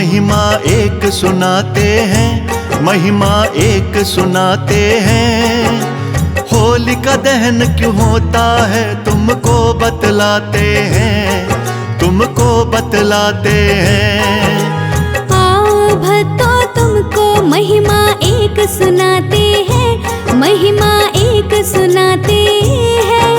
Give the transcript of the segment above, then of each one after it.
महिमा एक सुनाते हैं, महिमा एक सुनाते हैं। होलिका दहन क्यों होता है तुमको बतलाते हैं, तुमको बतलाते हैं। आओ भक्तों तुमको महिमा एक सुनाते हैं, महिमा एक सुनाते हैं।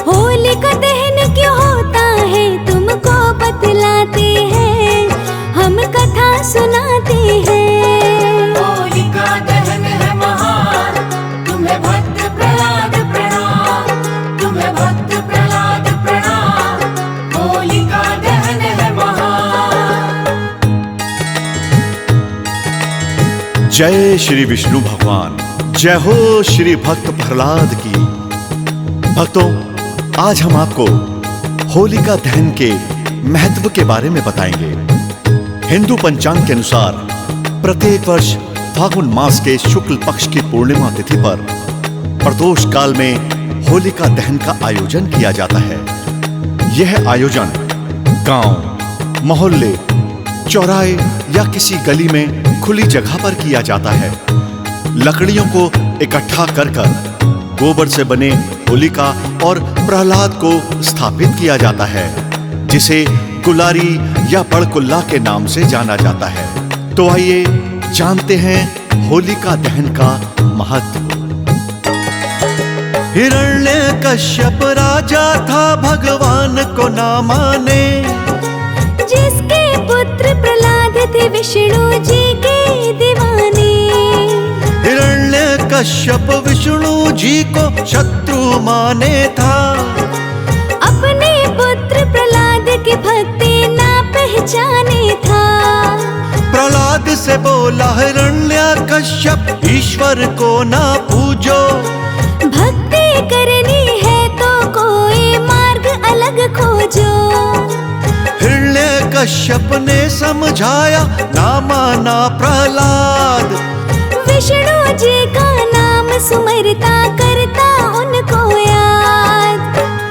होलिका दहन क्यों होता है तुमको बतलाते हैं, हम कथा सुनाते हैं। होलिका दहन है महान, तुम्हें भक्त प्रहलाद प्रणाम, तुम्हें भक्त प्रहलाद प्रणाम। होलिका दहन है महान। जय श्री विष्णु भगवान, जय हो श्री भक्त प्रहलाद की। भक्तों, आज हम आपको होलिका दहन के महत्व के बारे में बताएंगे। हिंदू पंचांग के अनुसार प्रत्येक वर्ष फागुन मास के शुक्ल पक्ष की पूर्णिमा तिथि पर प्रदोष काल में होलिका दहन का आयोजन किया जाता है। यह आयोजन गांव, मोहल्ले, चौराहे या किसी गली में खुली जगह पर किया जाता है। लकड़ियों को इकट्ठा कर गोबर से बने होलिका और प्रहलाद को स्थापित किया जाता है, जिसे कुलारी या बड़कुल्ला के नाम से जाना जाता है। तो आइए जानते हैं होलिका दहन का महत्व। हिरण्यकश्यप राजा था भगवान को ना माने, जिसके पुत्र प्रहलाद थे विष्णु जी के दीवाने। हिरण्यकश्यप विष्णु जी को शत्रु माने था, अपने पुत्र प्रहलाद की भक्ति ना पहचाने था। प्रहलाद से बोला हिरण्यकश्यप ईश्वर को ना पूजो, भक्ति करनी है तो कोई मार्ग अलग खोजो। हिरण्यकश्यप ने समझाया, ना माना प्रहलाद। विष्णु जी का नाम सुमरता करता उनको याद।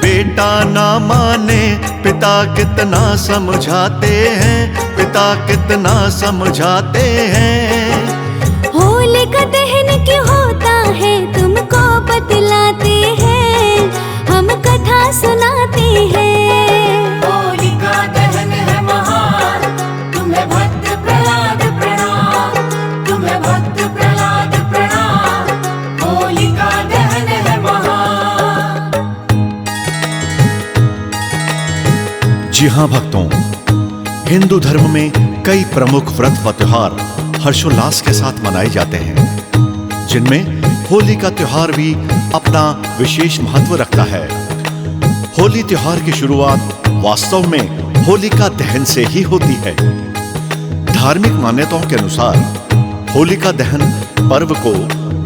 बेटा ना माने पिता कितना समझाते हैं, पिता कितना समझाते हैं। होलिका दहन क्यों होता है तुमको बतलाते हैं, हम कथा सुनाते हैं। होलिका दहन है महान, तुम्हें भक्त प्रहलाद प्रणाम, तुम्हें भक्त प्रहलाद प्रणाम। होलिका दहन है महान। जी हाँ भक्तों, हिंदू धर्म में कई प्रमुख व्रत व त्योहार हर्षोल्लास के साथ मनाए जाते हैं, जिनमें होली का त्योहार भी अपना विशेष महत्व रखता है। होली त्योहार की शुरुआत वास्तव में होलिका दहन से ही होती है। धार्मिक मान्यताओं के अनुसार होलिका दहन पर्व को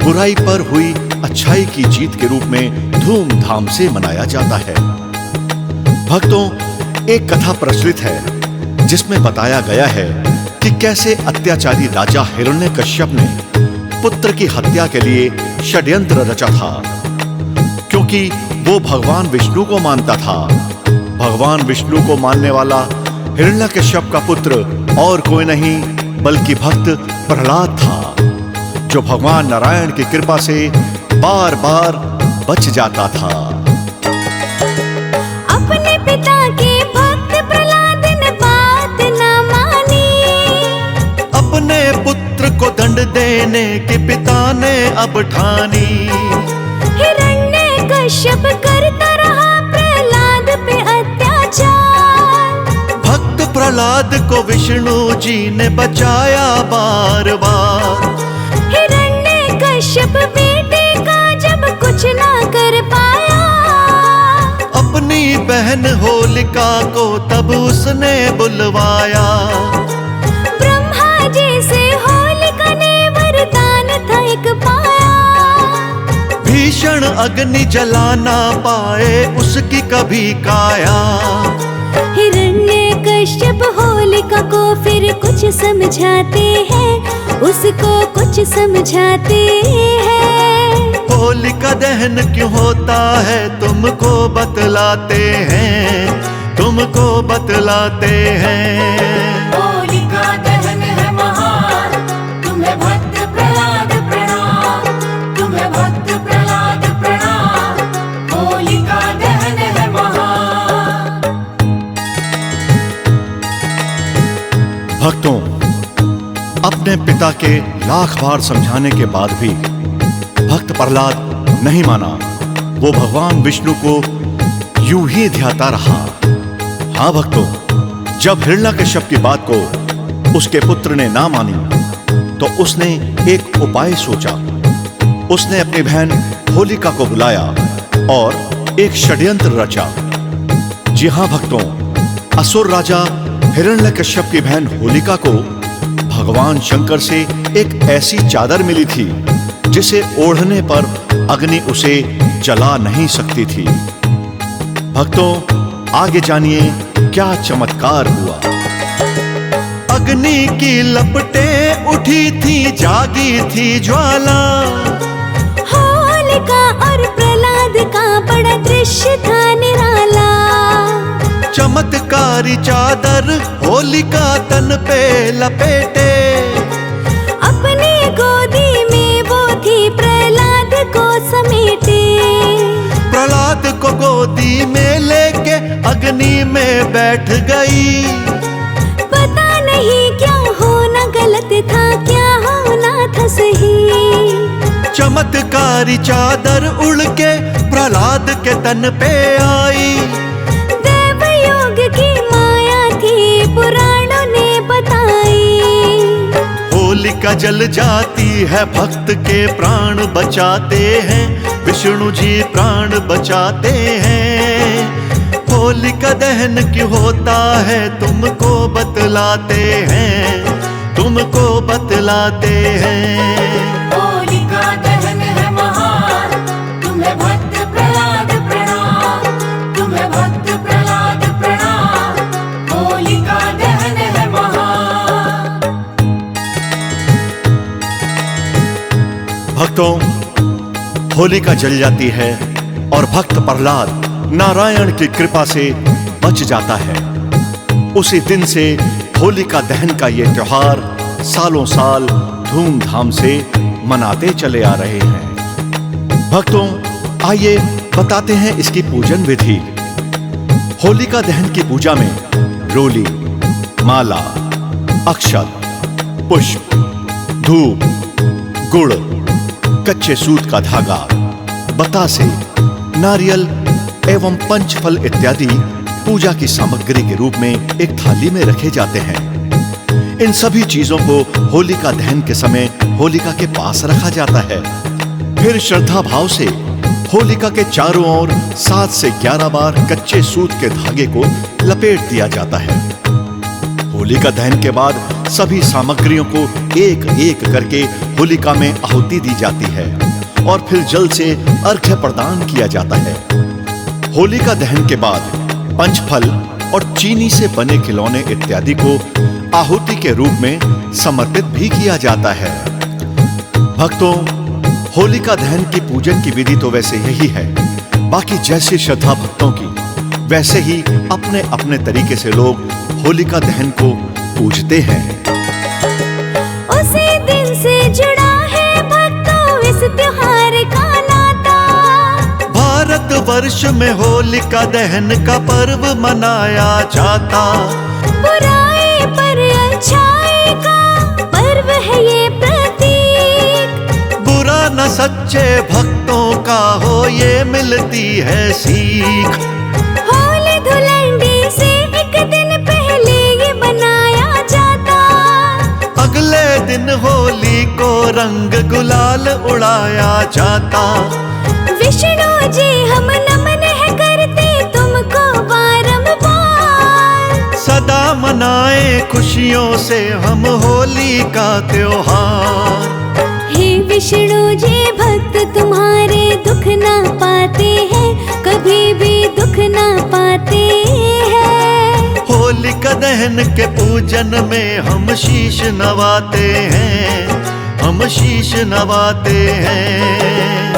बुराई पर हुई अच्छाई की जीत के रूप में धूमधाम से मनाया जाता है। भक्तों, एक कथा प्रचलित है जिसमें बताया गया है कि कैसे अत्याचारी राजा हिरण्यकश्यप ने पुत्र की हत्या के लिए षड्यंत्र रचा था। क्योंकि वो भगवान विष्णु को मानता था। भगवान विष्णु को मानने वाला हिरण्यकश्यप का पुत्र और कोई नहीं बल्कि भक्त प्रहलाद था, जो भगवान नारायण की कृपा से बार बार बच जाता था। अपने पिता के भक्त प्रहलाद ने बात न मानी, अपने पुत्र को दंड देने के पिता ने अब ठानी। हिरण्यकश्यप करता रहा प्रहलाद पे अत्याचार, भक्त प्रहलाद को विष्णु जी ने बचाया बार बार। हिरण्यकश्यप बेटे का जब कुछ ना कर पाया, अपनी बहन होलिका को तब उसने बुलवाया। ब्रह्मा जी से होलिका ने वरदान था एक पाया, भीषण अग्नि जला ना पाए उसकी कभी काया। हिरण्यकश्यप होलिका को फिर कुछ समझाते हैं, उसको कुछ समझाते हैं। होलिका दहन क्यों होता है तुमको बतलाते हैं, तुमको बतलाते हैं। होलिका दहन अपने पिता के लाख बार समझाने के बाद भी भक्त प्रहलाद नहीं माना। वो भगवान विष्णु को यूं ही ध्याता रहा। हाँ भक्तों, जब हिरण्यकश्यप की बात को उसके पुत्र ने ना मानी तो उसने एक उपाय सोचा। उसने अपनी बहन होलिका को बुलाया और एक षड्यंत्र रचा। जी हाँ भक्तों, असुर राजा हिरण्यकश्यप की बहन होलिका को भगवान शंकर से एक ऐसी चादर मिली थी जिसे ओढ़ने पर अग्नि उसे जला नहीं सकती थी। भक्तों, आगे जानिए क्या चमत्कार हुआ। अग्नि की लपटें उठी थी, जागी थी ज्वाला। होलिका और प्रहलाद का बड़ा दृश्य था निराला। चमत्कारी चादर होलिका तन पे लपेटे। अपनी गोदी में वो थी, प्रहलाद को समेटे। प्रहलाद को गोदी में लेके अग्नि में बैठ गई। पता नहीं क्या होना गलत था, क्या होना था सही। चमत्कारी चादर उड़ के प्रहलाद के तन पे आई। देवयोग की माया थी, पुराणों ने बताई। होलिका जल जाती है, भक्त के प्राण बचाते हैं। विष्णु जी प्राण बचाते हैं। होलिका दहन क्यों होता है, तुमको बतलाते हैं, तुमको बतलाते हैं। होलिका दहन है महान, तुम्हें भक्त प्रहलाद प्रणाम, तुम्हें भक्त प्रहलाद प्रणाम। होलिका दहन है महान। भक्तों, होलिका जल जाती है और भक्त प्रहलाद नारायण की कृपा से बच जाता है। उसी दिन से होलिका दहन का ये त्योहार सालों साल धूमधाम से मनाते चले आ रहे हैं। भक्तों, आइए बताते हैं इसकी पूजन विधि। होलिका दहन की पूजा में रोली, माला, अक्षत, पुष्प, धूप, गुड़, कच्चे सूत का धागा, बतासे, नारियल एवं पंचफल इत्यादि पूजा की सामग्री के रूप में एक थाली में रखे जाते हैं। इन सभी चीजों को होलिका दहन के समय होलिका के पास रखा जाता है। फिर श्रद्धा भाव से होलिका के चारों ओर 7 से 11 बार कच्चे सूत के धागे को लपेट दिया जाता है। होलिका दहन के बाद सभी सामग्रियों को एक एक करके होलिका में आहुति दी जाती है और फिर जल से अर्घ्य प्रदान किया जाता है। होलिका दहन के बाद पंचफल और चीनी से बने खिलौने इत्यादि को आहुति के रूप में समर्पित भी किया जाता है। भक्तों, होलिका दहन की पूजन की विधि तो वैसे यही है। बाकी जैसी श्रद्धा भक्तों की, वैसे ही अपने अपने तरीके से लोग होलिका दहन को पूजते हैं। उसी दिन से जुड़ा है भक्तों इस त्योहार का नाता। भारत वर्ष में होलिका दहन का पर्व मनाया जाता। बुराई पर अच्छाई का पर्व है ये प्रतीक। बुरा न सच्चे भक्तों का हो, ये मिलती है सीख। होली धुलंडी से एक दिन पहले ये बनाया जाता। अगले दिन होली को रंग गुलाल उड़ाया जाता। विष्णु जी हम नमन है करते तुमको बारंबार। सदा मनाए खुशियों से हम होली का त्योहार। हे विष्णु जी भक्त तुम्हारे दुख ना पाते हैं, कभी भी दुख ना पाते हैं। होलिका दहन के पूजन में हम शीश नवाते हैं, हम शीश नवाते हैं।